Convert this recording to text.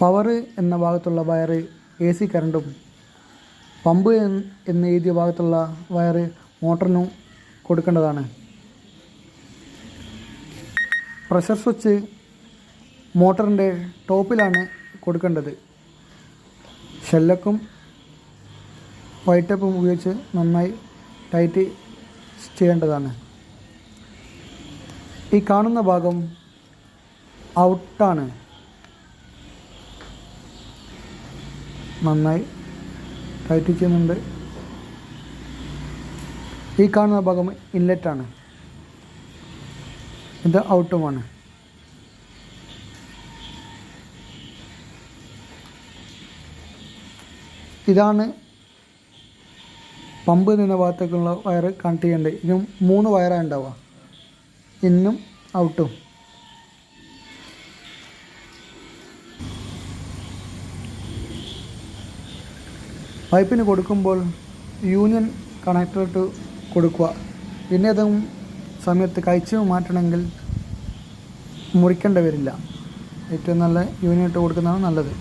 Power എന്ന ഭാഗത്തുള്ള wire A C കറണ്ടും, പമ്പ് എന്ന് എഴുതിയ ഭാഗത്തുള്ള വയർ മോട്ടറിനും കൊടുക്കേണ്ടതാണ്. പ്രഷർ സ്വിച്ച് മോട്ടറിൻ്റെ ടോപ്പിലാണ് കൊടുക്കേണ്ടത്. ഷെല്ലക്കും വൈറ്റ് ടേപ്പും ഉപയോഗിച്ച് നന്നായി ടൈറ്റ് ചെയ്യേണ്ടതാണ്. ഈ കാണുന്ന ഭാഗം ഔട്ടാണ്. നന്നായി ടൈറ്റ് ചെയ്യുന്നുണ്ട്. ഈ കാണുന്ന ഭാഗം ഇൻലെറ്റാണ്. ഇത് ഔട്ടുമാണ്. ഇതാണ് പമ്പ് നിന്ന ഭാഗത്തേക്കുള്ള വയർ കണക്ട് ചെയ്യേണ്ടത്. ഇതിനും 3 വയറാണ് ഉണ്ടാവുക, ഇന്നും ഔട്ടും. പൈപ്പിന് കൊടുക്കുമ്പോൾ യൂണിയൻ കണക്ടറിട്ട് കൊടുക്കുക. പിന്നെ അതും സമയത്ത് കഴിച്ച് മാറ്റണമെങ്കിൽ മുറിക്കേണ്ടി വരില്ല. ഏറ്റവും നല്ല യൂണിയൻ ഇട്ട് കൊടുക്കുന്നതാണ് നല്ലത്.